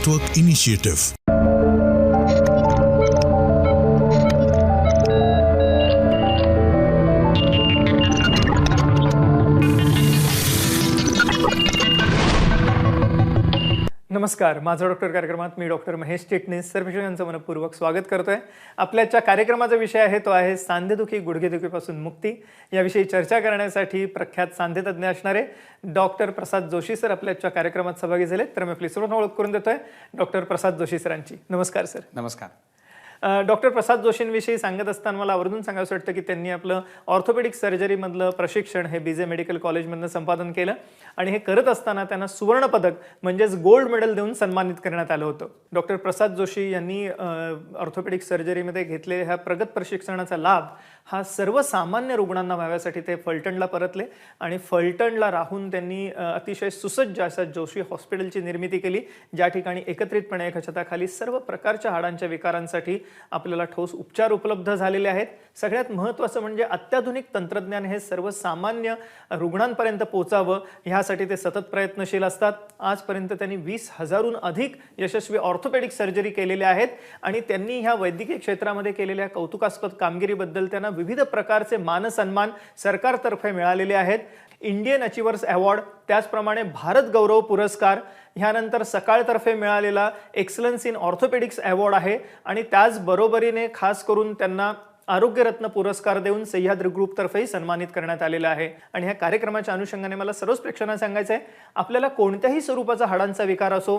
Network Initiative. नमस्कार, माझा doctor कार्यक्रमात मी डॉक्टर महेश चिटणीस सर्वजणांचं मनपूर्वक स्वागत करतोय. आपल्याच्या कार्यक्रमाचा विषय आहे तो आहे सांधेदुखी गुडघेदुखीपासून मुक्ती. याविषयी चर्चा करण्यासाठी प्रख्यात सांधेतज्ञ असणारे डॉक्टर प्रसाद जोशी सर आपल्याच्या कार्यक्रमात सहभागी झाले. तर मी आपली सर्वांना ओळख करून देतोय डॉक्टर प्रसाद जोशी सरांची. नमस्कार सर. नमस्कार. डॉक्टर प्रसाद जोशींविषयी सांगत असताना मला आवर्जून सांगायचं वाटतं की त्यांनी आपलं ऑर्थोपेडिक सर्जरीमधलं प्रशिक्षण हे बीजे मेडिकल कॉलेजमधनं संपादन केलं आणि हे करत असताना त्यांना सुवर्ण पदक म्हणजेच गोल्ड मेडल देऊन सन्मानित करण्यात आलं होतं. डॉक्टर प्रसाद जोशी यांनी ऑर्थोपेडिक सर्जरीमध्ये घेतलेल्या ह्या प्रगत प्रशिक्षणाचा लाभ हा सर्वसामान्य रुग्णांना व्हाव्यासाठी ते फलटणला परतले आणि फलटणला राहून त्यांनी अतिशय सुसज्ज अशा जोशी हॉस्पिटलची निर्मिती केली, ज्या ठिकाणी एकत्रितपणे एका छताखाली सर्व प्रकारच्या हाडांच्या विकारांसाठी आपल्याला ठोस उपचार उपलब्ध झालेले आहेत. सगळ्यात महत्त्वाचं म्हणजे अत्याधुनिक तंत्रज्ञान हे सर्वसामान्य रुग्णांपर्यंत पोहोचावं ह्यासाठी ते सतत प्रयत्नशील असतात. आजपर्यंत त्यांनी 20,000हून अधिक यशस्वी ऑर्थोपेडिक सर्जरी केलेल्या आहेत आणि त्यांनी ह्या वैद्यकीय क्षेत्रामध्ये केलेल्या कौतुकास्पद कामगिरीबद्दल त्यांना विविध प्रकारचे मानसन्मान सरकारतर्फे मिळालेले आहेत. इंडियन अचिव्हर्स अवॉर्ड, त्याचप्रमाणे भारत गौरव पुरस्कार, ह्यानंतर सकाळतर्फे मिळालेला एक्सलन्स इन ऑर्थोपेडिक्स अवॉर्ड आहे आणि त्याचबरोबरीने खास करून त्यांना आरोग्यरत्न पुरस्कार देऊन सह्याद्री ग्रुपतर्फेही सन्मानित करण्यात आलेला आहे. आणि ह्या कार्यक्रमाच्या अनुषंगाने मला सर्वच प्रेक्षकांना सांगायचं आहे, आपल्याला कोणत्याही स्वरूपाचा हाडांचा विकार असो,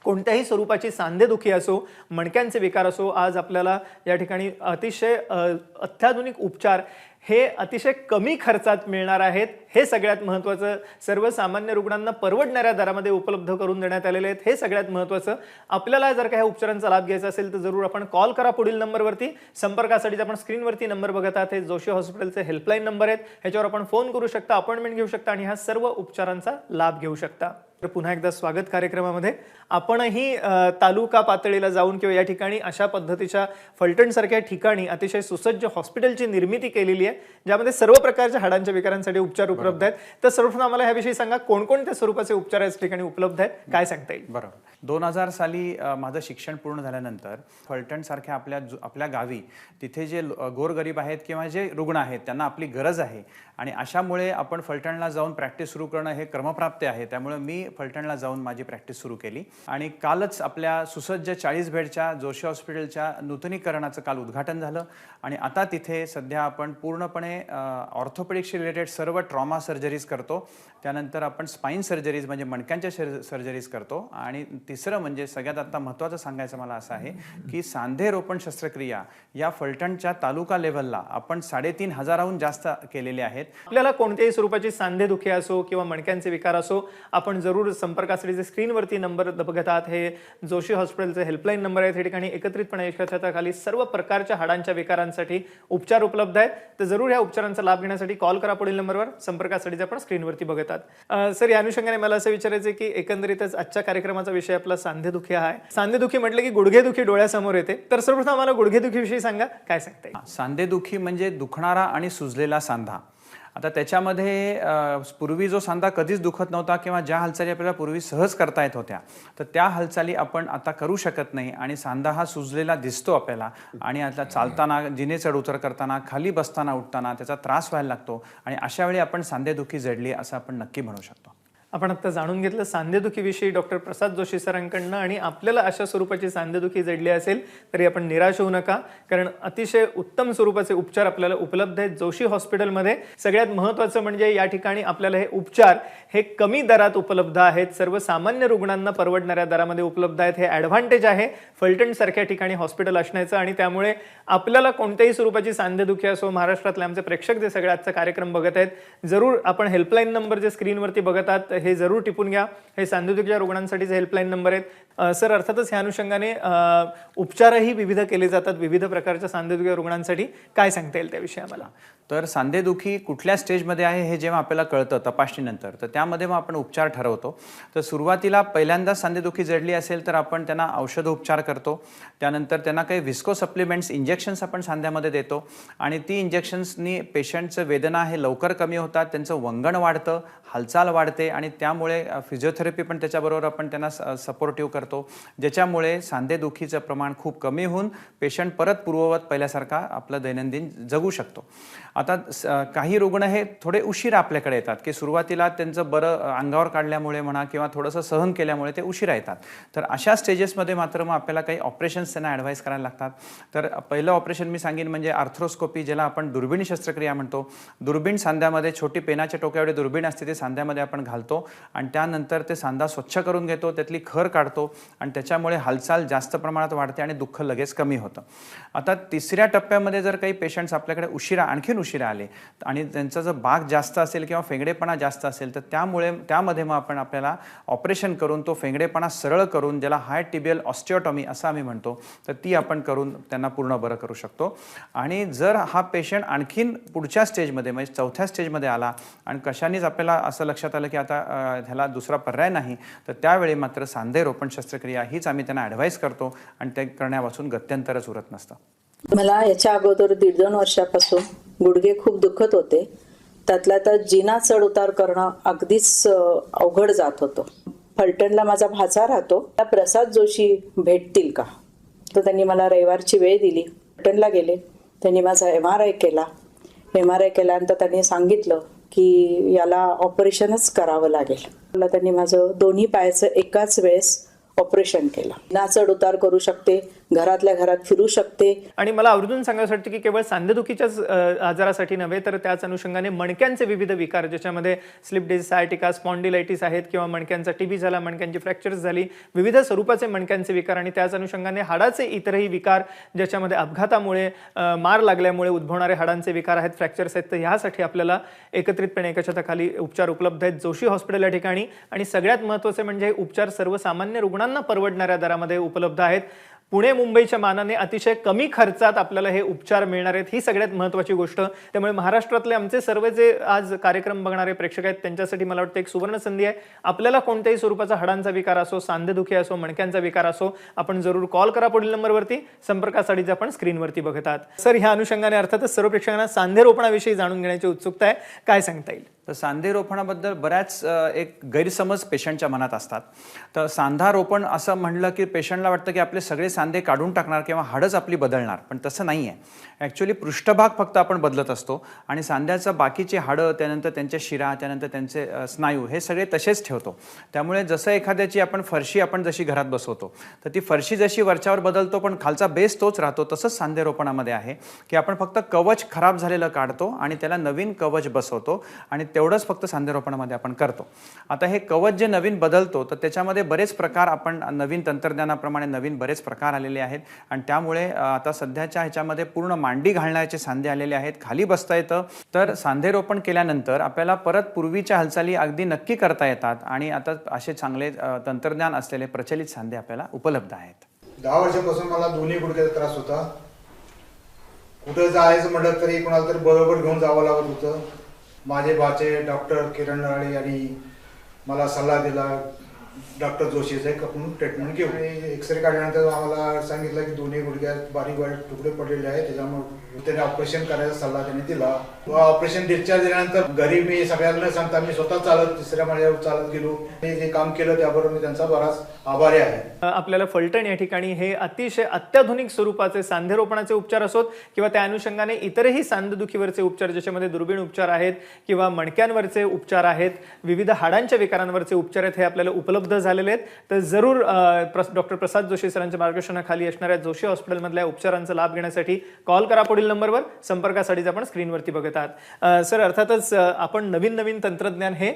कोणत्याही स्वरूपाची सांधेदुखी असो, मणक्यांचे विकार असो, आज आपल्याला या ठिकाणी अतिशय अत्याधुनिक उपचार हे अतिशय कमी खर्चात मिळणार आहेत. हे सगळ्यात महत्त्वाचं, सर्वसामान्य रुग्णांना परवडणाऱ्या दरामध्ये उपलब्ध करून देण्यात आलेले आहेत. हे सगळ्यात महत्त्वाचं. आपल्याला जर का ह्या उपचारांचा लाभ घ्यायचा असेल तर जरूर आपण कॉल करा पुढील नंबरवरती. संपर्कासाठी आपण स्क्रीनवरती नंबर बघत आहात, हे जोशी हॉस्पिटलचे हेल्पलाईन नंबर आहेत. ह्याच्यावर आपण फोन करू शकता, अपॉइंटमेंट घेऊ शकता आणि ह्या सर्व उपचारांचा लाभ घेऊ शकता. तर पुन्हा एकदा स्वागत कार्यक्रमामध्ये. आपणही तालुका पातळीला जाऊन किंवा या ठिकाणी अशा पद्धतीच्या फलटणसारख्या ठिकाणी अतिशय सुसज्ज हॉस्पिटलची निर्मिती केलेली आहे, ज्यामध्ये सर्व प्रकारच्या हाडांच्या विकारांसाठी उपचार उपलब्ध आहेत. तर सर्वप्रथम आम्हाला ह्याविषयी सांगा, कोणकोणत्या स्वरूपाचे उपचार या ठिकाणी उपलब्ध आहेत, काय सांगता येईल? बरोबर. 2000 साली माझं शिक्षण पूर्ण झाल्यानंतर फलटणसारख्या आपल्या गावी तिथे जे गोरगरीब आहेत किंवा जे रुग्ण आहेत त्यांना आपली गरज आहे आणि अशामुळे आपण फलटणला जाऊन प्रॅक्टिस सुरू करणं हे क्रमप्राप्त आहे. त्यामुळे मी फलटणला जाऊन माझी प्रॅक्टिस सुरू केली आणि कालच आपल्या सुसज्ज 40 बेडच्या जोशी हॉस्पिटलच्या नूतनीकरणाचं काल उद्घाटन झालं आणि आता तिथे सध्या आपण पूर्णपणे ऑर्थोपेडिक्सशी रिलेटेड सर्व ट्रॉमा सर्जरीज करतो. त्यानंतर आपण स्पाईन सर्जरीज म्हणजे मणक्यांच्या सर्जरीज करतो आणि तिसरं म्हणजे सगळ्यात आता महत्त्वाचं सांगायचं मला असं आहे की सांधे रोपण शस्त्रक्रिया या फलटणच्या तालुका लेव्हलला आपण 3,500हून जास्त केलेले आहेत. आपल्याला कोणत्याही स्वरूपाची सांधेदुखी असो किंवा मणक्यांचे विकार असो, आपण जरूर संपर्कासाठी जे स्क्रीनवरती नंबर बघत आहात हे जोशी हॉस्पिटलचे हेल्पलाईन नंबर आहेत. या ठिकाणी एकत्रितपणे एका छताखाली सर्व प्रकारच्या हाडांच्या विकारांसाठी उपचार उपलब्ध आहेत. तर जरूर या उपचारांचा लाभ घेण्यासाठी कॉल करा पुढील नंबरवर. संपर्कासाठी आपण स्क्रीनवरती बघत आहात. सर, या अनुषंगाने मला असं विचारायचं की एकंदरीतच आजच्या कार्यक्रमाचा विषय आपला सांधेदुखी आहे. सांधेदुखी म्हटलं की गुडघेदुखी डोळ्यासमोर येते. तर सर्वप्रथम आम्हाला गुडघेदुखीविषयी सांगा, काय सांगता येईल? सांधेदुखी म्हणजे दुखणारा आणि सुजलेला सांधा. आता त्याच्यामध्ये पूर्वी जो सांधा कधीच दुखत नव्हता किंवा ज्या हालचाली आपल्याला पूर्वी सहज करता येत होत्या तर त्या हालचाली आपण आता करू शकत नाही आणि सांधा हा सुजलेला दिसतो आपल्याला आणि आता चालताना, जिने चढ उतर करताना, खाली बसताना, उठताना त्याचा त्रास व्हायला लागतो आणि अशा वेळी आपण सांधेदुखी जडली असं आपण नक्की म्हणू शकतो. आपण आता जाणून घेतलं सांधेदुखीविषयी डॉक्टर प्रसाद जोशी सरांकडनं आणि आपल्याला अशा स्वरूपाची सांधेदुखी जडली असेल तरी आपण निराश होऊ नका, कारण अतिशय उत्तम स्वरूपाचे उपचार आपल्याला उपलब्ध आहेत जोशी हॉस्पिटलमध्ये. सगळ्यात महत्त्वाचं म्हणजे या ठिकाणी आपल्याला हे उपचार हे कमी दरात उपलब्ध आहेत, सर्वसामान्य रुग्णांना परवडणाऱ्या दरामध्ये उपलब्ध आहेत. हे ॲडव्हान्टेज आहे फलटणसारख्या ठिकाणी हॉस्पिटल असण्याचं आणि त्यामुळे आपल्याला कोणत्याही स्वरूपाची सांधेदुखी असो, महाराष्ट्रातले आमचे प्रेक्षक जे सगळे आजचा कार्यक्रम बघत आहेत, जरूर आपण हेल्पलाईन नंबर जे स्क्रीनवरती बघत आहात हे जरूर टिपून घ्या. हे सांधेदुखीच्या रुग्णांसाठीचे हेल्पलाईन नंबर आहेत. सर, अर्थातच ह्या अनुषंगाने उपचारही विविध केले जातात विविध प्रकारच्या सांधेदुखी रुग्णांसाठी. काय सांगता येईल त्याविषयी आम्हाला? तर सांधेदुखी कुठल्या स्टेजमध्ये आहे हे जेव्हा आपल्याला कळतं तपासणीनंतर, तर त्यामध्ये मग आपण उपचार ठरवतो. तर सुरुवातीला पहिल्यांदा सांधेदुखी जडली असेल तर आपण त्यांना औषधोपचार करतो. त्यानंतर त्यांना काही व्हिस्को सप्लिमेंट्स, इंजेक्शन्स आपण सांध्यामध्ये देतो आणि ती इंजेक्शन्सनी पेशंटचं वेदना हे लवकर कमी होतात, त्यांचं वंगण वाढतं, हालचाल वाढते आणि त्यामुळे फिजिओथेरपी पण त्याच्याबरोबर आपण त्यांना सपोर्टिव्ह करतो, ज्याच्यामुळे सांधेदुखीचं प्रमाण खूप कमी होऊन पेशंट परत पूर्ववत पहिल्यासारखा आपलं दैनंदिन जगू शकतो. आता काही रुग्ण हे थोडे उशीर आपल्याकडे येतात, की सुरुवातीला त्यांचं बरं अंगावर काढल्यामुळे म्हणा किंवा थोडंसं सहन केल्यामुळे ते उशिरा येतात. तर अशा स्टेजेसमध्ये मात्र मग आपल्याला काही ऑपरेशन्स त्यांना ॲडवाईस करायला लागतात. तर पहिलं ऑपरेशन मी सांगेन म्हणजे आर्थ्रोस्कोपी, ज्याला आपण दुर्बीण शस्त्रक्रिया म्हणतो. दुर्बीण सांध्यामध्ये छोटी पेनाच्या टोक्यावर दुर्बीण असते, ते सांध्यामध्ये आपण घालतो आणि त्यानंतर ते सांधा स्वच्छ करून घेतो, त्यातली खर काढतो आणि त्याच्यामुळे हालचाल जास्त प्रमाणात वाढते आणि दुःख लगेच कमी होतं. आता तिसऱ्या टप्प्यामध्ये जर काही पेशंट्स आपल्याकडे आणखीन उशिरा आले आणि त्यांचा जर बाक जास्त असेल किंवा फेंगडेपणा जास्त असेल, तर त्यामध्ये मग आपण आपल्याला ऑपरेशन करून तो फेंगडेपणा सरळ करून, ज्याला हाय टिबियल ऑस्टिओटॉमी असं आम्ही म्हणतो, तर ती आपण करून त्यांना पूर्ण बरं करू शकतो. आणि जर हा पेशंट आणखीन पुढच्या स्टेजमध्ये म्हणजे चौथ्या स्टेजमध्ये आला आणि कशानेच आपल्याला असं लक्षात आलं की आता ह्याला दुसरा पर्याय नाही, तर त्यावेळी मात्र सांधे रोपण शस्त्रक्रिया हीच आम्ही त्यांना ॲडवाईस करतो आणि ते करण्यापासून गत्यंतरच उरत नसतं. मला याच्या अगोदर 1.5-2 वर्षापासून गुडघे खूप दुखत होते. त्यातल्या त्यात जिना चढ उतार करणं अगदीच अवघड जात होतं. फलटणला माझा भाचा राहतो, त्या प्रसाद जोशी भेटतील का, तर त्यांनी मला रविवारची वेळ दिली. फलटणला गेले, त्यांनी माझा MRI केला. MRI केल्यानंतर त्यांनी सांगितलं की याला ऑपरेशनच करावं लागेल. मला त्यांनी माझं दोन्ही पायाचं एकाच वेळेस ऑपरेशन केलं. ना चढ उतार करू शकते, घरातल्या घरात फिरू शकते. आणि मला आवर्जून सांगायचं वाटतं की केवळ सांधेदुखीच्याच आजारासाठी नव्हे, तर त्याच अनुषंगाने मणक्यांचे विविध विकार, ज्याच्यामध्ये स्लिप डिस्क, सायटिका, स्पॉन्डिलायटिस आहेत किंवा मणक्यांचा TB झाला, मणक्यांची फ्रॅक्चर्स झाली, विविध स्वरूपाचे मणक्यांचे विकार आणि त्याच अनुषंगाने हाडाचे इतरही विकार, ज्याच्यामध्ये अपघातामुळे मार लागल्यामुळे उद्भवणारे हाडांचे विकार आहेत, फ्रॅक्चर्स आहेत. तर ह्यासाठी आपल्याला एकत्रितपणे एका छताखाली उपचार उपलब्ध आहेत जोशी हॉस्पिटल या ठिकाणी. आणि सगळ्यात महत्त्वाचे म्हणजे उपचार सर्वसामान्य रुग्णांना परवडणाऱ्या दरामध्ये उपलब्ध आहेत. पुणे मुंबईच्या मानाने अतिशय कमी खर्चात आपल्याला हे उपचार मिळणार आहेत, ही सगळ्यात महत्त्वाची गोष्ट. त्यामुळे महाराष्ट्रातले आमचे सर्व जे आज कार्यक्रम बघणारे प्रेक्षक आहेत त्यांच्यासाठी मला वाटतं एक सुवर्ण संधी आहे. आपल्याला कोणत्याही स्वरूपाचा हाडांचा विकार असो, सांधेदुखी असो, मणक्यांचा विकार असो, आपण जरूर कॉल करा पुढील नंबरवरती. संपर्कासाठी आपण स्क्रीनवरती बघत आहात. सर, ह्या अनुषंगाने अर्थातच सर्व प्रेक्षकांना सांधे रोपणाविषयी जाणून घेण्याची उत्सुकता आहे, काय सांगता येईल? तर सांधे रोपणाबद्दल बऱ्याच एक गैरसमज पेशंटच्या मनात असतात. तर सांधा रोपण असं म्हणलं की पेशंटला वाटतं की आपले सगळे सांधे काढून टाकणार किंवा हाडच आपली बदलणार, पण तसं नाही आहे. ॲक्च्युली पृष्ठभाग फक्त आपण बदलत असतो आणि सांध्याचं बाकीचे हाडं, त्यानंतर त्यांच्या शिरा, त्यानंतर त्यांचे स्नायू हे सगळे तसेच ठेवतो. त्यामुळे जसं एखाद्याची आपण फरशी आपण जशी घरात बसवतो, तर ती फरशी जशी वरच्यावर बदलतो पण खालचा बेस तोच राहतो. तसंच सांधे रोपणामध्ये आहे की आपण फक्त कवच खराब झालेलं काढतो आणि त्याला नवीन कवच बसवतो आणि तेवढंच फक्त सांधे रोपणामध्ये आपण करतो. आता हे कवच जे नवीन बदलतो, तर त्याच्यामध्ये बरेच प्रकार, आपण नवीन तंत्रज्ञानाप्रमाणे नवीन बरेच प्रकार आलेले आहेत आणि त्यामुळे आता सध्याच्या ह्याच्यामध्ये पूर्ण मांडी घालण्याचे सांधे आलेले आहेत, खाली बसता येतं. तर सांधे रोपण केल्यानंतर आपल्याला परत पूर्वीच्या हालचाली अगदी नक्की करता येतात आणि आता असे चांगले तंत्रज्ञान असलेले प्रचलित सांधे आपल्याला उपलब्ध आहेत. 10 वर्षापासून मला दोन्ही गुडघ्याचा त्रास होता. कुठं जायचं म्हटलं तरी कोणाला तरी बरोबर घेऊन जावं लागत होतं. माझे भाचे डॉक्टर किरण राळे यांनी मला सल्ला दिला, डॉक्टर जोशीचं एक आपण ट्रीटमेंट घेऊ. एक्सरे काढल्यानंतर आम्हाला सांगितलं की दोन्ही गुडघ्यात बारीक बारीक तुकडे पडलेले आहेत, त्याच्यामुळे त्याने ऑपरेशन करायचा सल्ला त्यांनी दिला. ऑपरेशन डिस्चार्ज दिल्यानंतर घरी मी सगळ्यांना सांगता मी स्वतः चालत 3ऱ्या मजल्यावर चालत गेलो. मी जे काम केलं त्याबरोबर मी त्यांचा बराच आभारी आहे. आपल्याला फलटण या ठिकाणी हे अतिशय अत्याधुनिक स्वरूपाचे सांधे रोपणाचे उपचार असोत किंवा त्या अनुषंगाने इतरही सांधेदुखीवरचे उपचार, ज्याच्यामध्ये दुर्बीण उपचार आहेत किंवा मणक्यांवरचे उपचार आहेत, विविध हाडांच्या विकारांवरचे उपचार आहेत, हे आपल्याला उपलब्ध झालेले आहेत. तर जरूर डॉक्टर प्रसाद जोशी सरांच्या मार्गदर्शनाखाली असणाऱ्या जोशी हॉस्पिटलमधल्या उपचारांचा लाभ घेण्यासाठी कॉल करा पुढील नंबरवर. संपर्कासाठी आपण स्क्रीनवरती बघत आहात. सर, अर्थातच आपण नवीन नवीन तंत्रज्ञान हे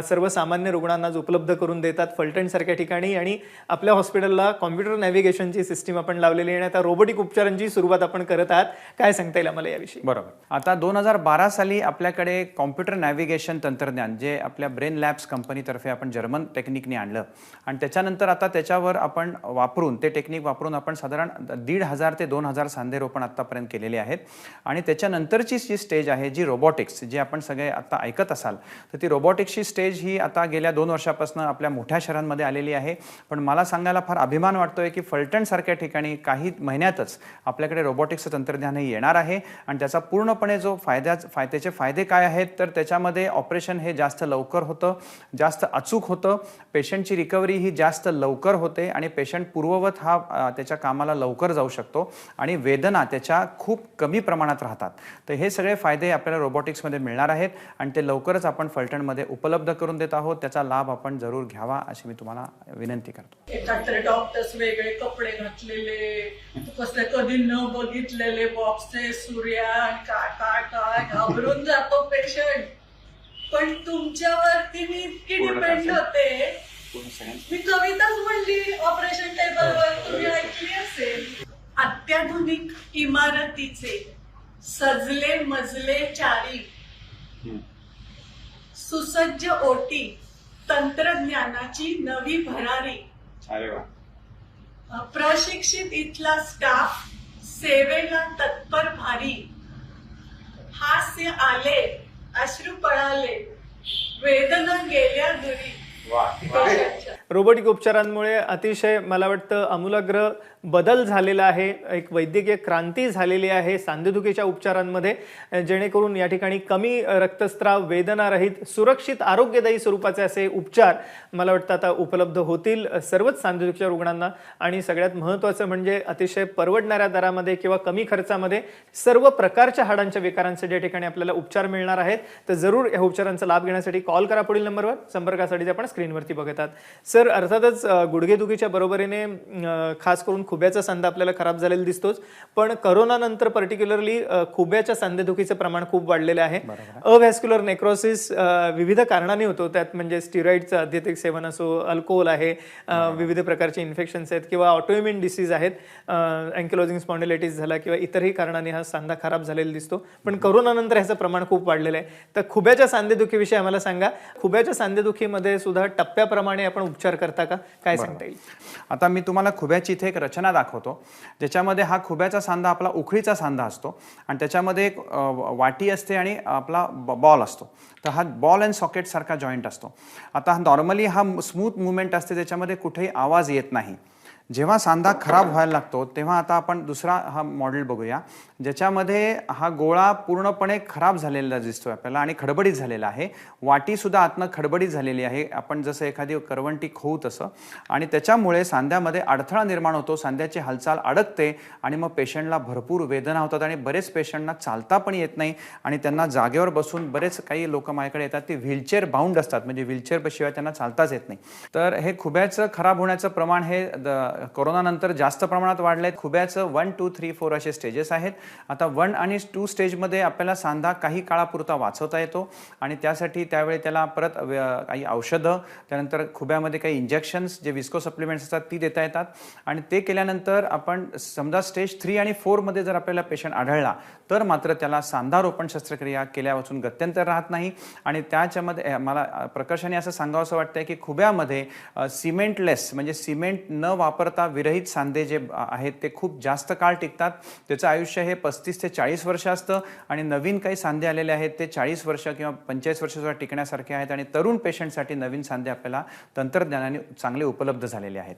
सर्वसामान्य रुग्णांना उपलब्ध करून देतात फलटण सारख्या ठिकाणी. आणि आपल्या हॉस्पिटलला कॉम्प्युटर नॅव्हिगेशनची सिस्टीम आपण लावलेली आहे आणि आता रोबोटिक उपचारांची सुरुवात आपण करत आहात. काय सांगता येईल आम्हाला याविषयी? बरोबर. आता 2012 साली आपल्याकडे कॉम्प्युटर नॅव्हिगेशन तंत्रज्ञान जे आपल्या ब्रेन लॅब्स कंपनीतर्फे आपण जर्मन टेक्निकने आणलं आणि त्याच्यानंतर आता त्याच्यावर आपण वापरून ते टेक्निक वापरून आपण साधारण 1,500 ते 2,000 सांधे रोपण आत्तापर्यंत केलेले आहेत. आणि त्याच्यानंतरची जी स्टेज आहे जी रोबोटिक्स, जी आपण सगळे आता ऐकत असाल, तर ती रोबोटिक्सची स्टेज ही आता गेल्या 2 वर्षापासून आपल्या मोठ्या शहरांमध्ये आलेली आहे. पण मला सांगायला फार अभिमान वाटतोय की फलटणसारख्या ठिकाणी काही महिन्यातच आपल्याकडे रोबोटिक्सचं तंत्रज्ञानही येणार आहे आणि त्याचा पूर्णपणे जो त्याचे फायदे काय आहेत, तर त्याच्यामध्ये ऑपरेशन हे जास्त लवकर होतं, जास्त अचूक होतं, पेशंटची रिकव्हरी ही जास्त लवकर होते आणि पेशंट पूर्ववत हा त्याच्या कामाला लवकर जाऊ शकतो आणि वेदना त्याच्या खूप कमी प्रमाणात राहतात. तर हे सगळे फायदे आपल्याला रोबोटिक्समध्ये मिळणार आहेत आणि ते लवकरच आपण फलटणमध्ये उपलब्ध करून देत आहोत. त्याचा लाभ आपण जरूर घ्यावा अशी मी तुम्हाला विनंती करतो. एकत्र डॉक्टर्स वेगळे कपडे घातलेले, कसले कधी न बघितलेले बॉक्सेस, सूर्या काय काय काय, घाबरून जातो पेशंट. पण तुमच्यावरती मी इतकी डिपेंड होते. मी कविताच म्हणली ऑपरेशन टेबलवर, तुम्ही ऐकली असेल. अत्याधुनिक इमारतीचे सजले मजले चारी, सुसज्ज ओटी, तंत्रज्ञानाची नवी भरारी, प्रशिक्षित इथला स्टाफ, सेवेला तत्पर भारी, हास्य आले, अश्रू पळाले, वेदना गेल्या घरी. रोबोटिक उपचारांमुळे अतिशय मला वाटतं आमूलाग्र बदल झालेला आहे, एक वैद्यकीय क्रांती झालेली आहे सांधेदुखीच्या उपचारांमध्ये, जेणेकरून या ठिकाणी कमी रक्तस्राव, वेदनारहित, सुरक्षित, आरोग्यदायी स्वरूपाचे असे उपचार मला वाटतं आता उपलब्ध होतील सर्वच सांधेदुखीच्या रुग्णांना. आणि सगळ्यात महत्त्वाचं म्हणजे अतिशय परवडणाऱ्या दरामध्ये किंवा कमी खर्चामध्ये सर्व प्रकारच्या हाडांच्या विकारांसाठी या ठिकाणी आपल्याला उपचार मिळणार आहेत. तर जरूर या उपचारांचा लाभ घेण्यासाठी कॉल करा पुढील नंबरवर. संपर्कासाठी आपण स्क्रीनवरती बघतात. सर, अर्थातच गुडघेदुखीच्या बरोबरीने खास करून खुब्याचा सांधा आपल्याला खराब झालेला दिसतोच, पण करोनानंतर पर्टिक्युलरली खुब्याच्या सांधेदुखीचं प्रमाण खूप वाढलेलं आहे. अव्हॅस्क्युलर नेक्रोसिस विविध कारणांनी होतो, त्यात म्हणजे स्टिरॉइडचं अत्यधिक सेवन असो, अल्कोहोल आहे, विविध प्रकारचे इन्फेक्शन्स आहेत किंवा ऑटोइम्युन डिसीज आहेत, अँकिलोजिंग स्पॉन्डिलायटिस झाला किंवा इतरही कारणांनी हा सांधा खराब झालेला दिसतो. पण करोनानंतर ह्याचं प्रमाण खूप वाढलेलं आहे. तर खुब्याच्या सांधेदुखीविषयी आम्हाला सांगा. खुब्याच्या सांधेदुखीमध्ये सुद्धा टप्प्याप्रमाणे आपण उपचार करता का, काय सांगता येईल? आता मी तुम्हाला खुब्याची इथे एक रचना दाखवतो, ज्याच्यामध्ये हा खुब्याचा सांधा आपला उखळीचा सांधा असतो आणि त्याच्यामध्ये एक वाटी असते आणि आपला बॉल असतो. तर हा बॉल अँड सॉकेट सारखा जॉईंट असतो. आता नॉर्मली हा स्मूथ मुवमेंट असते, त्याच्यामध्ये कुठेही आवाज येत नाही. जेव्हा सांधा खराब व्हायला लागतो तेव्हा आता आपण दुसरा हा मॉडेल बघूया, ज्याच्यामध्ये हा गोळा पूर्णपणे खराब झालेला दिसतोय आपल्याला आणि खडबडीत झालेला आहे. वाटीसुद्धा आतनं खडबडीत झालेली आहे, आपण जसं एखादी करवंटी खोऊ तसं. आणि त्याच्यामुळे सांध्यामध्ये अडथळा निर्माण होतो, सांध्याची हालचाल अडकते आणि मग पेशंटला भरपूर वेदना होतात आणि बरेच पेशंटना चालता पण येत नाही आणि त्यांना जागेवर बसून, बरेच काही लोक माझ्याकडे येतात ते व्हीलचेअर बाउंड असतात, म्हणजे व्हीलचेअर शिवाय त्यांना चालताच येत नाही. तर हे खुब्याचं खराब होण्याचं प्रमाण हे कोरोनानंतर जास्त प्रमाणात वाढलंय. खुब्याचं 1, 2, 3, 4 असे स्टेजेस आहेत. आता 1 आणि 2 स्टेजमध्ये आपल्याला सांधा काही काळापुरता वाचवता येतो आणि त्यासाठी त्यावेळी त्याला परत काही औषधं, त्यानंतर खुब्यामध्ये काही इंजेक्शन्स जे विस्को सप्लिमेंट्स असतात ती देता येतात. आणि ते केल्यानंतर आपण समजा स्टेज 3 आणि 4 मध्ये जर आपल्याला पेशंट आढळला तर मात्र त्याला सांधारोपण शस्त्रक्रिया केल्यापासून गत्यंतर राहत नाही. आणि त्याच्यामध्ये मला प्रकर्षाने असं सांगावंसं वाटतंय की खुब्यामध्ये सिमेंटलेस म्हणजे सिमेंट न वापरता विरहित सांधे जे आहेत ते खूप जास्त काळ टिकतात. त्याचं आयुष्य हे 35 ते 40 वर्ष असतं आणि नवीन काही सांधे आलेले आहेत ते 40 वर्ष किंवा 45 वर्ष सुद्धा टिकण्यासारखे आहेत. आणि तरुण पेशंटसाठी नवीन सांधे आपल्याला तंत्रज्ञानाने चांगले उपलब्ध झालेले आहेत.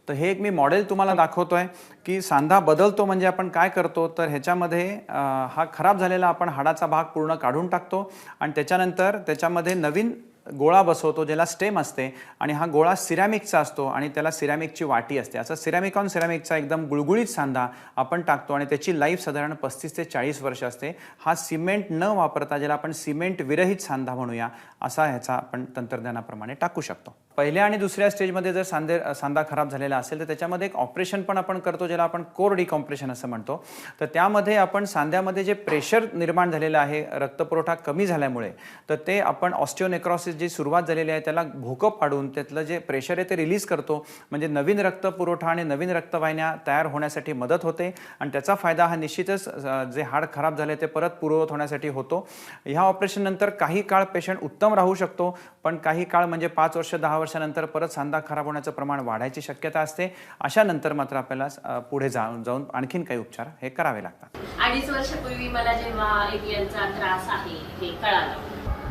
तर हे एक मी मॉडेल तुम्हाला दाखवतोय की सांधा बदलतो म्हणजे आपण काय करतो, तर ह्याच्यामध्ये हा खराब झालेला आपण हाडाचा भाग पूर्ण काढून टाकतो आणि त्याच्यानंतर त्याच्यामध्ये नवीन गोळा बसवतो ज्याला स्टेम असते आणि हा गोळा सिरॅमिकचा असतो आणि त्याला सिरॅमिकची वाटी असते. असा सिरॅमिक ऑन सिरॅमिकचा एकदम गुळगुळीत सांधा आपण टाकतो आणि त्याची लाईफ साधारण 35 ते 40 वर्ष असते. हा सिमेंट न वापरता ज्याला आपण सिमेंट विरहित सांधा म्हणूया असा ह्याचा आपण तंत्रज्ञानाप्रमाणे टाकू शकतो. पहिल्या आणि दुसऱ्या स्टेजमध्ये जर सांधा खराब झालेला असेल तर त्याच्यामध्ये एक ऑपरेशन पण आपण करतो ज्याला आपण कोर डिकॉम्प्रेशन असं म्हणतो. तर त्यामध्ये आपण सांध्यामध्ये जे प्रेशर निर्माण झालेलं आहे रक्तपुरवठा कमी झाल्यामुळे, तर ते आपण ऑस्टिओनेक्रॉसिस जी सुरुवात झालेली आहे त्याला भोकं पाडून त्यातलं जे प्रेशर आहे ते रिलीज करतो. म्हणजे नवीन रक्तपुरवठा आणि नवीन रक्तवाहिन्या तयार होण्यासाठी मदत होते आणि त्याचा फायदा हा निश्चितच जे हाड खराब झाले ते परत पूर्ववत होण्यासाठी होतो. ह्या ऑपरेशन नंतर काही काळ पेशंट उत्तम राहू शकतो, पण काही काळ म्हणजे 5 वर्ष 10 वर्षानंतर परत सांधा खराब होण्याचं प्रमाण वाढायची शक्यता असते. अशा नंतर मात्र आपल्याला पुढे जाऊन आणखीन काही उपचार हे करावे लागतात. 2.5 वर्षापूर्वी मला जेव्हा एलियनचा त्रास आहे हे कळालं,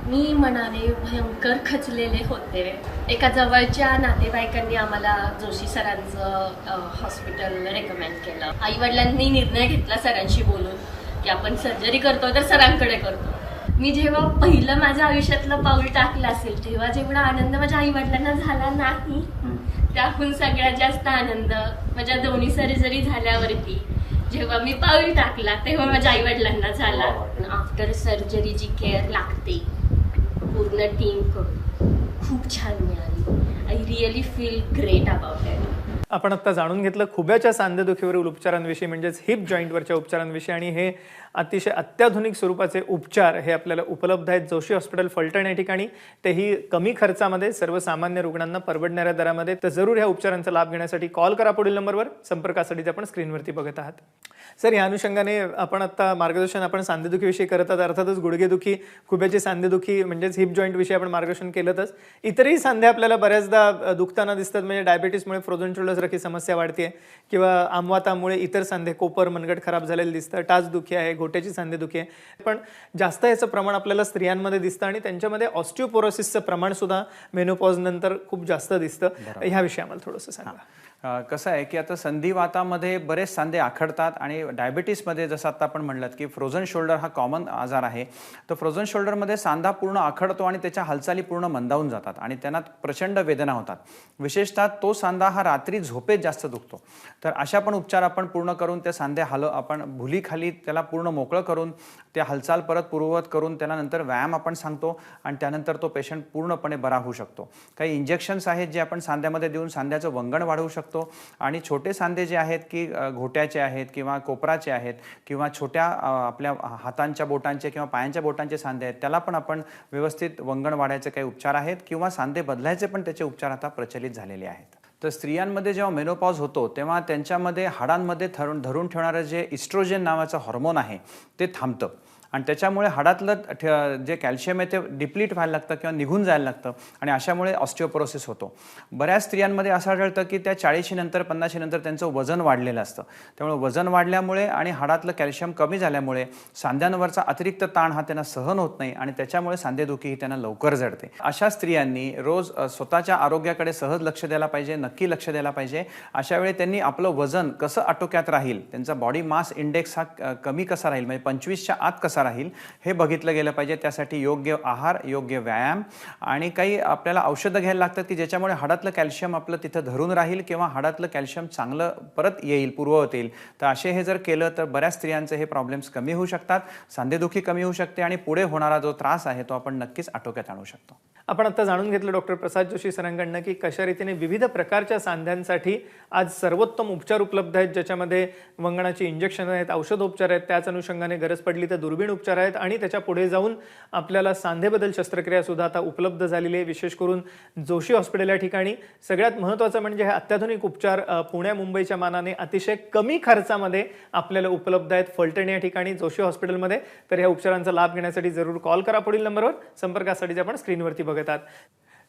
मी मनाने भयंकर खचलेले होते. एका जवळच्या नातेवाईकांनी आम्हाला जोशी सरांचं हॉस्पिटल रेकमेंड केलं. आई वडिलांनी निर्णय घेतला सरांशी बोलून की आपण सर्जरी करतो तर सरांकडे करतो. मी जेव्हा पहिलं माझ्या आयुष्यातलं पाऊल टाकलं असेल तेव्हा जेवढा आनंद माझ्या आई वडिलांना झाला नाही, त्याहून सगळ्यात जास्त आनंद माझ्या दोन्ही सर्जरी झाल्यावरती जेव्हा मी पाऊल टाकला तेव्हा माझ्या आई वडिलांना झाला. आफ्टर सर्जरी जी केअर लागते पूर्ण टीम कडून खूप छान मिळाली. I really feel great about it. आपण आता जाणून घेतलं खुब्याच्या सांधेदुखीवरील उपचारांविषयी म्हणजेच हिप जॉईंटवरच्या उपचारांविषयी, आणि हे अतिशय अत्याधुनिक स्वरूपाचे उपचार हे आपल्याला उपलब्ध आहेत जोशी हॉस्पिटल फलटण या ठिकाणी, तेही कमी खर्चामध्ये सर्वसामान्य रुग्णांना परवडणाऱ्या दरामध्ये. तर जरूर ह्या उपचारांचा लाभ घेण्यासाठी कॉल करा पुढील नंबरवर. संपर्कासाठी आपण स्क्रीनवरती बघत आहात. सर, या अनुषंगाने आपण आता मार्गदर्शन आपण सांधेदुखीविषयी करत आहात, अर्थातच गुडघेदुखी, खुब्याची सांधेदुखी म्हणजेच हिप जॉईंटविषयी आपण मार्गदर्शन केलंच. इतरही सांधे आपल्याला बऱ्याचदा दुखताना दिसतात, म्हणजे डायबिटीसमुळे फ्रोझन शोल्डर्ससारखी समस्या वाढते किंवा आमवातामुळे इतर सांधे कोपर मनगट खराब झालेले दिसतं, टाचदुखी आहे, घोट्याची सांधेदुखी आहे. पण जास्त याचं प्रमाण आपल्याला स्त्रियांमध्ये दिसतं आणि त्यांच्यामध्ये ऑस्टिओपोरोसिसचं प्रमाण सुद्धा मेनोपॉज नंतर खूप जास्त दिसतं. ह्याविषयी आम्हाला थोडंसं सांगा. कसं आहे की आता संधिवातामध्ये बरेच सांधे आखडतात आणि डायबिटीसमध्ये जसं आता आपण म्हणलं की फ्रोझन शोल्डर हा कॉमन आजार आहे. तर फ्रोझन शोल्डरमध्ये सांधा पूर्ण आखडतो आणि त्याच्या हालचाली पूर्ण मंदावून जातात आणि त्यांना प्रचंड वेदना होतात. विशेषतः तो सांधा हा रात्री झोपेत जास्त दुखतो. तर अशा पण उपचार आपण पूर्ण करून त्या सांधे आपण भुलीखाली त्याला पूर्ण मोकळं करून त्या हालचाल परत पूर्ववत करून त्याला नंतर व्यायाम आपण सांगतो आणि त्यानंतर तो पेशंट पूर्णपणे बरा होऊ शकतो. काही इंजेक्शन्स आहेत जे आपण सांध्यामध्ये देऊन सांध्याचं वंगण वाढवू शकतो आणि छोटे सांधे जे आहेत की घोट्याचे आहेत किंवा कोपराचे आहेत किंवा छोट्या आपल्या हातांच्या बोटांचे किंवा पायांच्या बोटांचे सांधे आहेत त्याला पण आपण व्यवस्थित वंगण वाढायचे काही उपचार आहेत किंवा सांधे बदलायचे पण त्याचे उपचार आता प्रचलित झालेले आहेत. तर स्त्रियांमध्ये जेव्हा मेनोपॉज होतो तेव्हा त्यांच्यामध्ये हाडांमध्ये धरून ठेवणारं जे इस्ट्रोजेन नावाचं हॉर्मोन आहे ते थांबतं आणि त्याच्यामुळे हाडातलं जे कॅल्शियम आहे ते डिप्लीट व्हायला लागतं किंवा निघून जायला लागतं आणि अशामुळे ऑस्टिओपोरोसिस होतो. बऱ्याच स्त्रियांमध्ये असं आढळतं की त्या 40 नंतर 50 नंतर त्यांचं वजन वाढलेलं असतं. त्यामुळे वजन वाढल्यामुळे आणि हाडातलं कॅल्शियम कमी झाल्यामुळे सांध्यांवरचा अतिरिक्त ताण हा त्यांना सहन होत नाही आणि त्याच्यामुळे सांधेदुखी ही त्यांना लवकर जडते. अशा स्त्रियांनी रोज स्वतःच्या आरोग्याकडे सहज लक्ष द्यायला पाहिजे, नक्की लक्ष द्यायला पाहिजे. अशा वेळी त्यांनी आपलं वजन कसं आटोक्यात राहील, त्यांचा बॉडी मास इंडेक्स हा कमी कसा राहील, म्हणजे 25च्या आत कसा राहील हे बघितलं गेलं पाहिजे. त्यासाठी योग्य आहार, योग्य व्यायाम आणि काही आपल्याला औषधं घ्यायला लागतात की ज्याच्यामुळे हाडातलं कॅल्शियम आपलं तिथं धरून राहील किंवा हाडातलं कॅल्शियम चांगलं परत येईल, पूर्ववत येईल. तर असे हे जर केलं तर बऱ्याच स्त्रियांचे हे प्रॉब्लेम्स कमी होऊ शकतात, सांधेदुखी कमी होऊ शकते आणि पुढे होणारा जो त्रास आहे तो आपण नक्कीच आटोक्यात आणू शकतो. आपण आता जाणून घेतलं डॉक्टर प्रसाद जोशी सरांकडनं की कशा रीतीने विविध प्रकारच्या सांध्यांसाठी आज सर्वोत्तम उपचार उपलब्ध आहेत, ज्याच्यामध्ये वंगणाची इंजेक्शन आहेत, औषधोपचार आहेत, त्याच अनुषंगाने गरज पडली तर दुर्बीण उपचार आहेत आणि त्याच्या पुढे जाऊन आपल्याला सांधेबदल शस्त्रक्रिया सुद्धा आता उपलब्ध झालेली आहे, विशेष करून जोशी हॉस्पिटल या ठिकाणी. सगळ्यात महत्त्वाचं म्हणजे हे अत्याधुनिक उपचार पुण्या मुंबईच्या मानाने अतिशय कमी खर्चामध्ये आपल्याला उपलब्ध आहेत फलटण या ठिकाणी जोशी हॉस्पिटलमध्ये. तर ह्या उपचारांचा लाभ घेण्यासाठी जरूर कॉल करा पुढील नंबरवर. संपर्कासाठी आपण स्क्रीनवरती बघत आहात.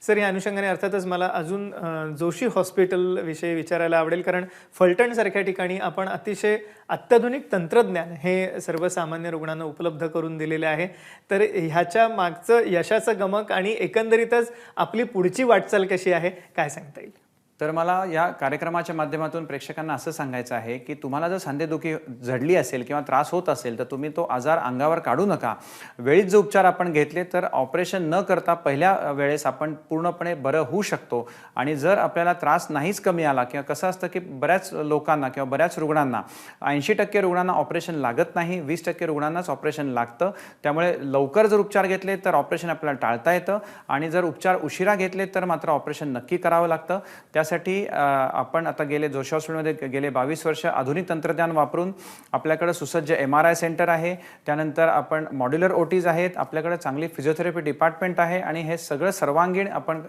सर, या अनुषंगाने अर्थातच मला अजून जोशी हॉस्पिटल विषयी विचारायला आवडेल, कारण फलटणसारख्या ठिकाणी आपण अतिशय अत्याधुनिक तंत्रज्ञान हे सर्वसामान्य रुग्णांना उपलब्ध करून दिलेले आहे. तर ह्याच्या मागचं यशाचं गमक आणि एकंदरीतच आपली पुढची वाटचाल कशी आहे, काय सांगता येईल? तर मला या कार्यक्रमाच्या माध्यमातून प्रेक्षकांना असं सांगायचं आहे की तुम्हाला जर सांधेदुखी जडली असेल किंवा त्रास होत असेल तर तुम्ही तो आजार अंगावर काढू नका. वेळीच जो उपचार आपण घेतले तर ऑपरेशन न करता पहिल्या वेळेस आपण पूर्णपणे बरं होऊ शकतो. आणि जर आपल्याला त्रास नाहीच कमी आला किंवा कसं असतं की बऱ्याच लोकांना किंवा बऱ्याच रुग्णांना 80% रुग्णांना ऑपरेशन लागत नाही, 20% रुग्णांनाच ऑपरेशन लागतं. त्यामुळे लवकर जर उपचार घेतले तर ऑपरेशन आपल्याला टाळता येतं आणि जर उपचार उशिरा घेतले तर मात्र ऑपरेशन नक्की करावं लागतं. त्यासाठी आपण आता जोशी हॉस्पिटलमध्ये गेले 22 वर्ष आधुनिक तंत्रज्ञान वापरून आपल्याकडे सुसज्ज MRI सेंटर आहे, त्यानंतर आपण मॉड्युलर OTs आहेत, आपल्याकडे चांगली फिजिओथेरपी डिपार्टमेंट आहे आणि हे सगळं सर्वांगीण आपण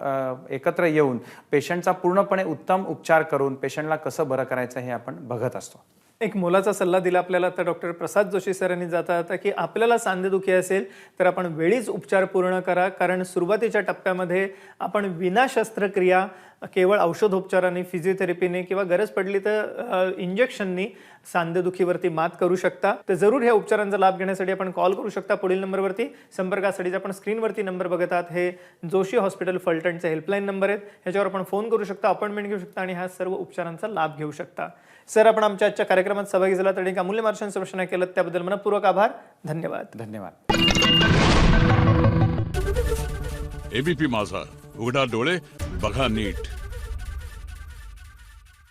एकत्र येऊन पेशंटचा पूर्णपणे उत्तम उपचार करून पेशंटला कसं बरं करायचं हे आपण बघत असतो. एक मोलाचा सल्ला दिला आपल्याला तर डॉक्टर प्रसाद जोशी सरांनी जाता जाता की आपल्याला सांधेदुखी असेल तर आपण वेळीच उपचार पूर्ण करा, कारण सुरुवातीच्या टप्प्यामध्ये आपण विना शस्त्रक्रिया केवळ औषधोपचाराने, फिजिओथेरपीने किंवा गरज पडली तर इंजेक्शननी सांधेदुखीवरती मात करू शकता. तर जरूर ह्या उपचारांचा लाभ घेण्यासाठी आपण कॉल करू शकता पुढील नंबरवरती. संपर्कासाठी आपण स्क्रीनवरती नंबर बघत आहात, हे जोशी हॉस्पिटल फलटणचे हेल्पलाईन नंबर आहेत. ह्याच्यावर आपण फोन करू शकता, अपॉइंटमेंट घेऊ शकता आणि ह्या सर्व उपचारांचा लाभ घेऊ शकता. सर, आपण आमच्या आजच्या कार्यक्रमात सहभागी झाला आणि एक अमूल्य मार्गदर्शन केलं त्याबद्दल मनपूर्वक आभार. धन्यवाद. धन्यवाद. एबीपी माझा, उघडा डोळे बघा नीट.